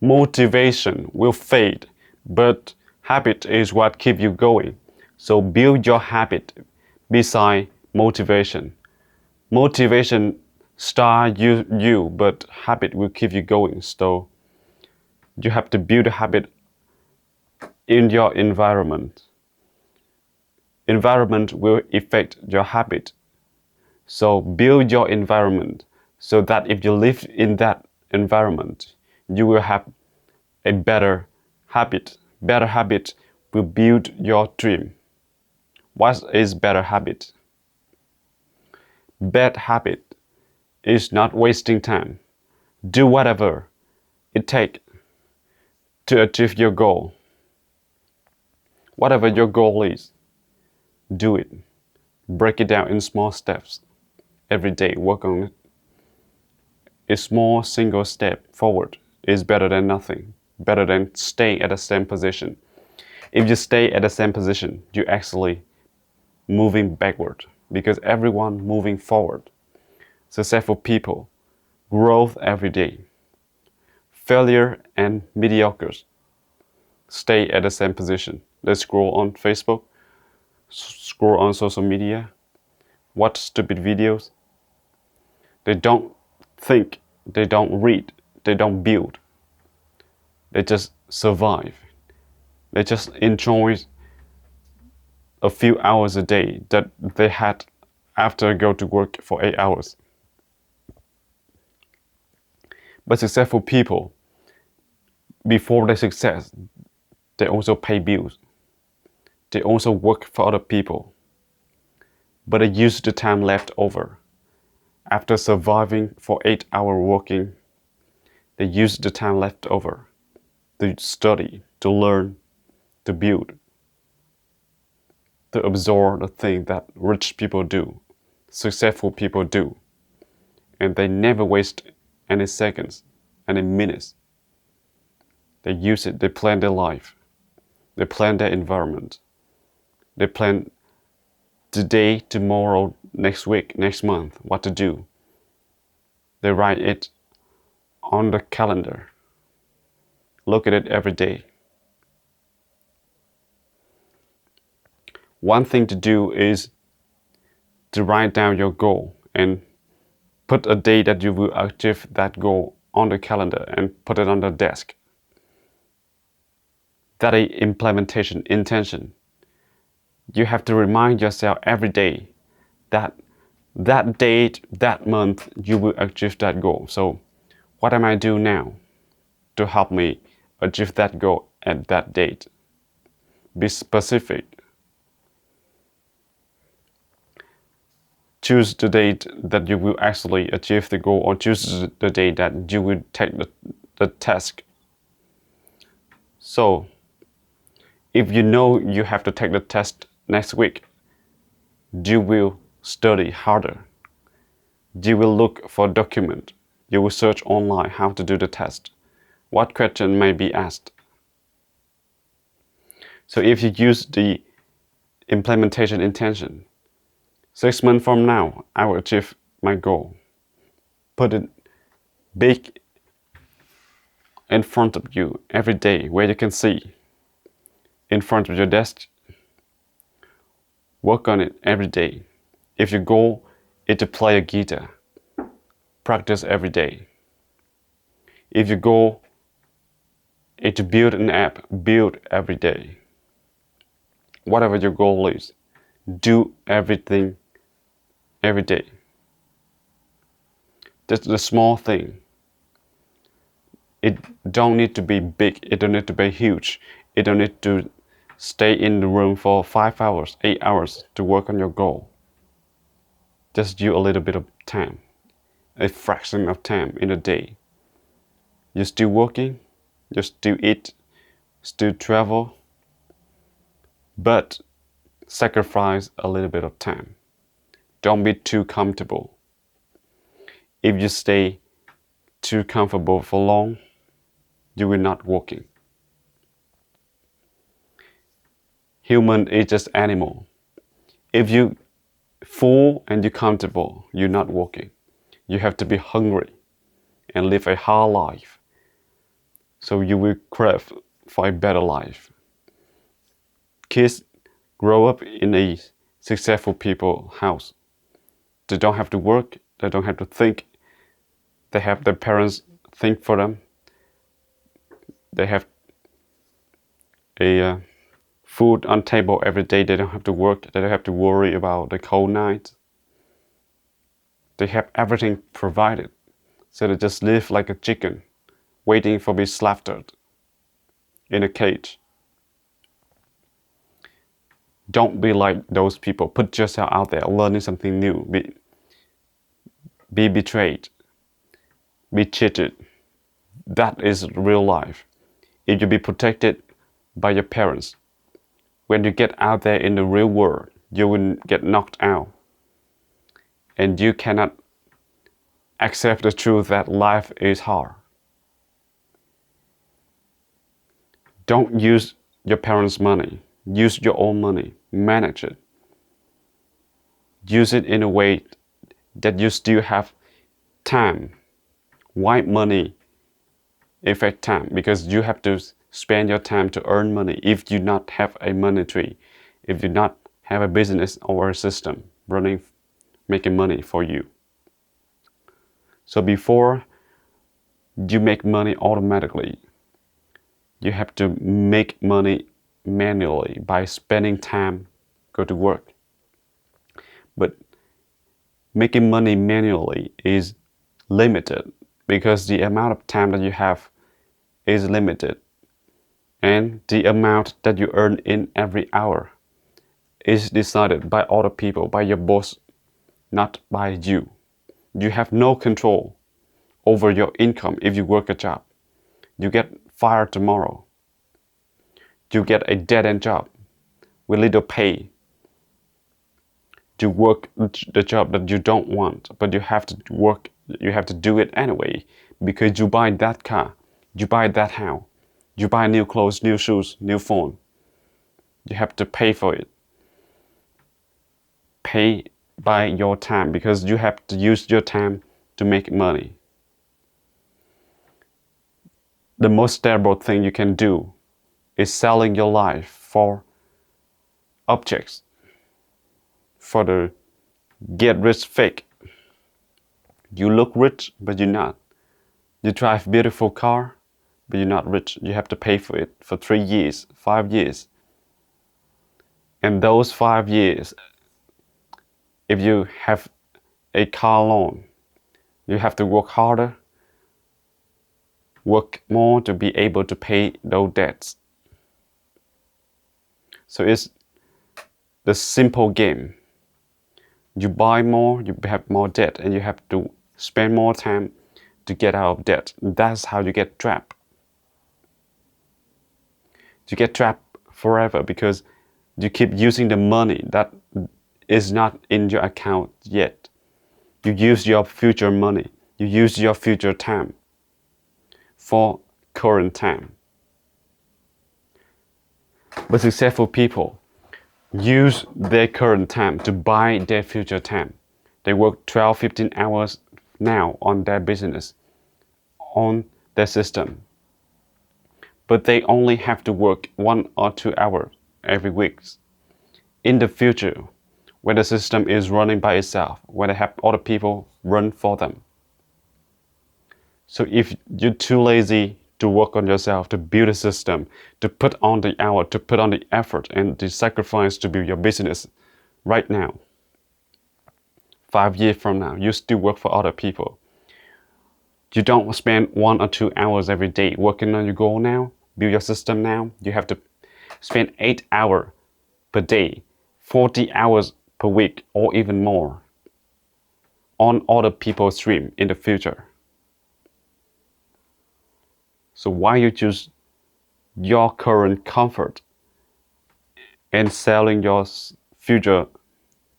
Motivation will fade, but habit is what keeps you going. So build your habit beside motivation. Motivation start you, but habit will keep you going. So you have to build a habit in your environment. Environment will affect your habit. So build your environment so that if you live in that environment, you will have a better habit. Better habit will build your dream. What is better habit? Bad habit is not wasting time. Do whatever it takes to achieve your goal. Whatever your goal is, do it. Break it down in small steps. Every day, work on it. A small single step forward is better than nothing, better than staying at the same position. If you stay at the same position, you're actually moving backward because everyone moving forward. Successful people, growth every day. Failure and mediocres stay at the same position. They scroll on Facebook, scroll on social media, watch stupid videos. They don't think, they don't read, they don't build. They just survive. They just enjoy a few hours a day that they had after go to work for 8 hours. But successful people, before their success, they also pay bills. They also work for other people. But they use the time left over. After surviving for 8 hours working, they use the time left over to study, to learn, to build, to absorb the thing that rich people do, successful people do. And they never waste any seconds, any minutes. They use it, they plan their life, they plan their environment, they plan today, tomorrow, next week, next month, what to do. They write it on the calendar. Look at it every day. One thing to do is to write down your goal and put a day that you will achieve that goal on the calendar and put it on the desk. That is implementation, intention. You have to remind yourself every day that that date, that month, you will achieve that goal. So what am I doing now to help me achieve that goal at that date? Be specific. Choose the date that you will actually achieve the goal, or choose the date that you will take the task. So if you know you have to take the test next week, you will study harder. You will look for document. You will search online how to do the test. What question may be asked. So if you use the implementation intention, 6 months from now, I will achieve my goal. Put it big in front of you every day where you can see. In front of your desk. Work on it every day. If your goal is to play a guitar, practice every day. If your goal is to build an app, build every day. Whatever your goal is, do everything every day. That's the small thing. It don't need to be big, it don't need to be huge. It don't need to stay in the room for 5 hours, 8 hours to work on your goal. Just do a little bit of time, a fraction of time in a day. You're still working, you still eat, still travel, but sacrifice a little bit of time. Don't be too comfortable. If you stay too comfortable for long, you will not working. Human is just animal. If you full and you're comfortable, you're not working. You have to be hungry and live a hard life So you will crave for a better life. Kids grow up in a successful people house. They don't have to work, they don't have to think, they have their parents think for them. They have a food on table every day. They don't have to work, they don't have to worry about the cold nights. They have everything provided. So they just live like a chicken, waiting for being slaughtered in a cage. Don't be like those people. Put yourself out there, learning something new. Be betrayed. Be cheated. That is real life. If you be protected by your parents, when you get out there in the real world, you will get knocked out. And you cannot accept the truth that life is hard. Don't use your parents' money. Use your own money. Manage it. Use it in a way that you still have time. Why money affect time? Because you have to spend your time to earn money. If you not have a money tree, if you not have a business or a system running, making money for you. So before you make money automatically, you have to make money manually by spending time, go to work. But making money manually is limited because the amount of time that you have is limited, and the amount that you earn in every hour is decided by other people, by your boss, not by you. You have no control over your income if you work a job. You get fired tomorrow. You get a dead-end job with little pay. You work the job that you don't want, but you have to work, you have to do it anyway because you buy that car, you buy that house, you buy new clothes, new shoes, new phone. You have to pay for it. Pay by your time because you have to use your time to make money. The most terrible thing you can do is selling your life for objects, for the get rich fake. You look rich, but you're not. You drive beautiful car, but you're not rich. You have to pay for it for 3 years, 5 years. And those 5 years, if you have a car loan, you have to work harder, work more to be able to pay those debts. So it's the simple game. You buy more, you have more debt, and you have to spend more time to get out of debt. That's how you get trapped. You get trapped forever because you keep using the money that is not in your account yet. You use your future money. You use your future time for current time. But successful people use their current time to buy their future time. They work 12, 15 hours now on their business, on their system. But they only have to work 1 or 2 hours every week. In the future, when the system is running by itself, when they have other people run for them. So if you're too lazy to work on yourself, to build a system, to put on the hour, to put on the effort and the sacrifice to build your business right now, 5 years from now, you still work for other people. You don't spend 1 or 2 hours every day working on your goal now, build your system now. You have to spend 8 hours per day, 40 hours per week, or even more on other people's dream in the future. So why you choose your current comfort and selling your future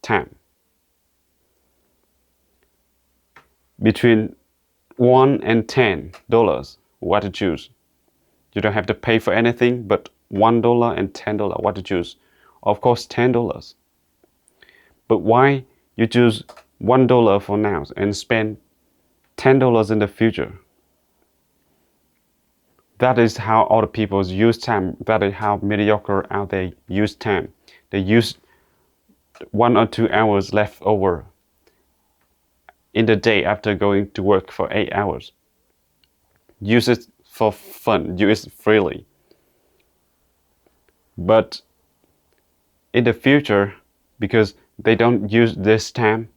time? Between $1 and $10, what to choose? You don't have to pay for anything but $1 and $10. What to choose? Of course, $10. But why you choose $1 for now and spend $10 in the future? That is how other people use time. That is how mediocre out there use time. They use 1 or 2 hours left over in the day after going to work for 8 hours. Use it for fun, use it freely. But in the future, because they don't use this time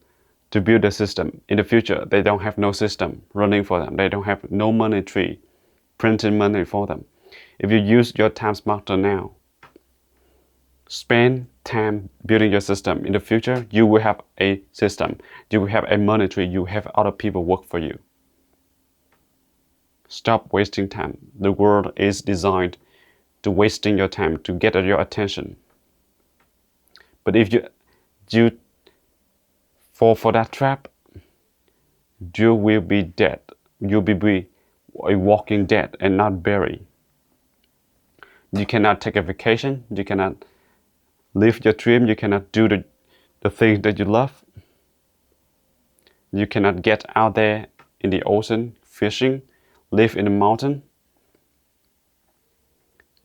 to build a system, in the future they don't have no system running for them. They don't have no money tree printing money for them. If you use your time smarter now, spend time building your system, in the future you will have a system, you will have a money tree, you have other people work for you. Stop wasting time. The world is designed to wasting your time, to get your attention. But if you fall for that trap, you will be dead. You will be a walking dead and not buried. You cannot take a vacation. You cannot live your dream. You cannot do the things that you love. You cannot get out there in the ocean fishing, live in the mountain.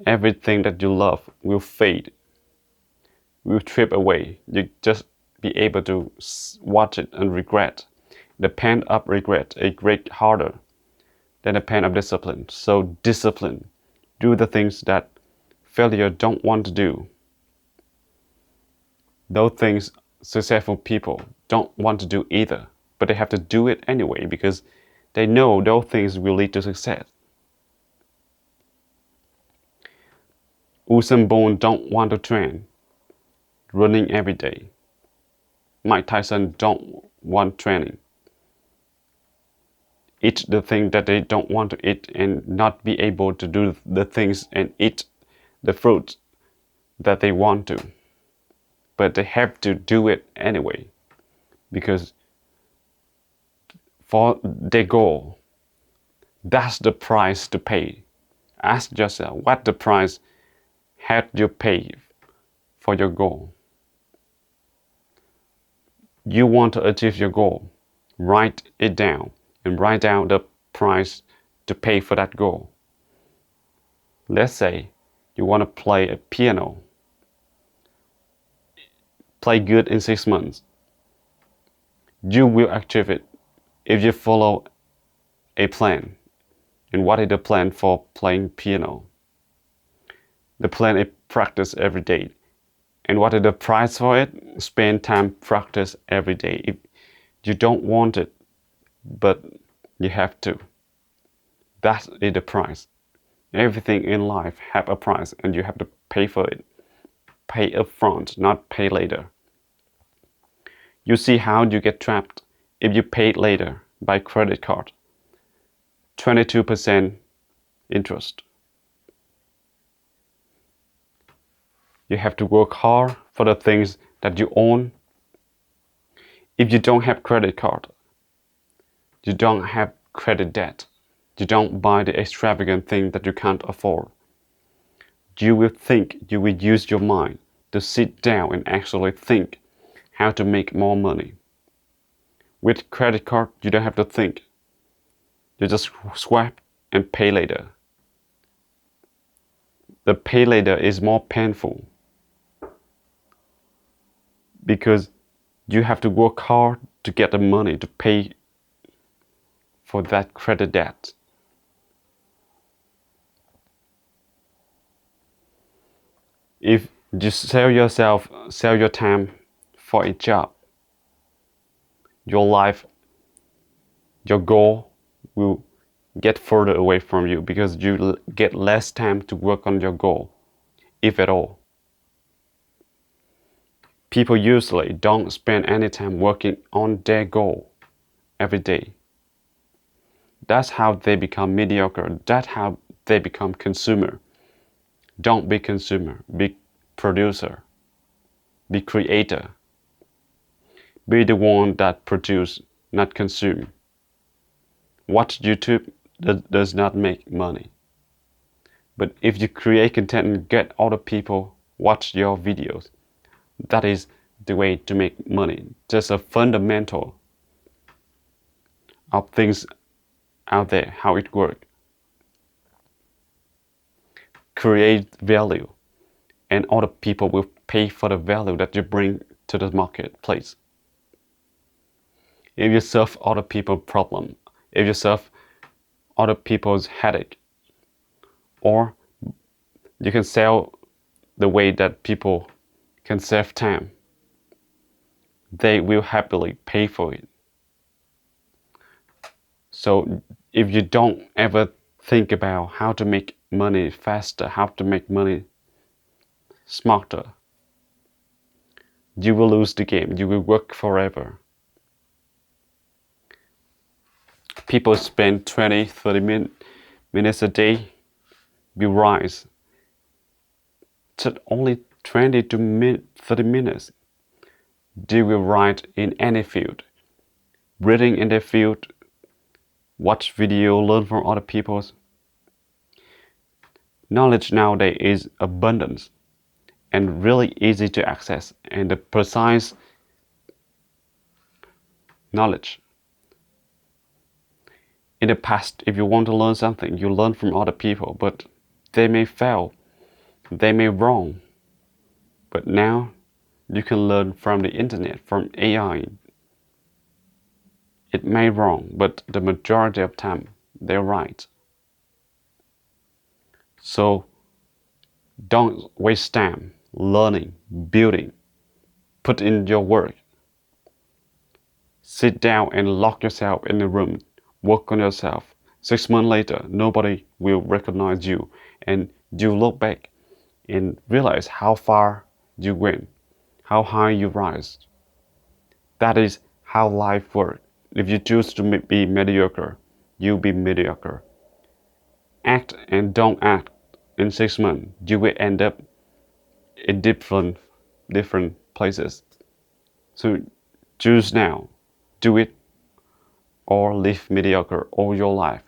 Everything that you love will fade, will trip away. You just be able to watch it and regret. The pain of regret is great harder than the pain of discipline. So discipline. Do the things that failure don't want to do. Those things successful people don't want to do either, but they have to do it anyway because they know those things will lead to success. Usain Bolt don't want to train, running every day. Mike Tyson don't want training. Eat the thing that they don't want to eat and not be able to do the things and eat the fruit that they want to. But they have to do it anyway because for their goal, that's the price to pay. Ask yourself, what the price had you paid for your goal? You want to achieve your goal, write it down and write down the price to pay for that goal. Let's say you want to play a piano, play good in 6 months. You will achieve it if you follow a plan. And what is the plan for playing piano? The plan is practice every day. And what is the price for it? Spend time practice every day. If you don't want it, but you have to. That is the price. Everything in life have a price and you have to pay for it. Pay upfront, not pay later. You see how you get trapped if you pay later by credit card. 22% interest. You have to work hard for the things that you own. If you don't have credit card, you don't have credit debt. You don't buy the extravagant thing that you can't afford. You will think, you will use your mind to sit down and actually think how to make more money. With credit card, you don't have to think. You just swipe and pay later. The pay later is more painful because you have to work hard to get the money to pay for that credit debt. If you sell your time for a job, your life, your goal will get further away from you because you get less time to work on your goal, if at all. People usually don't spend any time working on their goal every day. That's how they become mediocre. That's how they become consumer. Don't be consumer. Be producer. Be creator. Be the one that produce, not consume. Watch YouTube does not make money. But if you create content and get other people watch your videos, that is the way to make money. Just a fundamental of things out there, how it works. create value, and other people will pay for the value that you bring to the marketplace. If you solve other people's problem, if you solve other people's headache, or you can sell the way that people can save time, they will happily pay for it. So if you don't ever think about how to make money faster, how to make money smarter, you will lose the game. You will work forever. People spend 20, 30 minutes a day will rise to only 20 to 30 minutes. They will write in any field, reading in their field, watch video, learn from other people's. Knowledge nowadays is abundant and really easy to access, and the precise knowledge. In the past, if you want to learn something, you learn from other people, but they may fail, they may wrong. But now you can learn from the internet, from AI. It may wrong, but the majority of time they're right. So don't waste time learning, building, put in your work. Sit down and lock yourself in a room, work on yourself. 6 months later, nobody will recognize you, and you look back and realize how far you went, how high you rise. That is how life works. If you choose to be mediocre, you'll be mediocre. Act and don't act. In 6 months, you will end up in different places. So choose now. Do it or live mediocre all your life.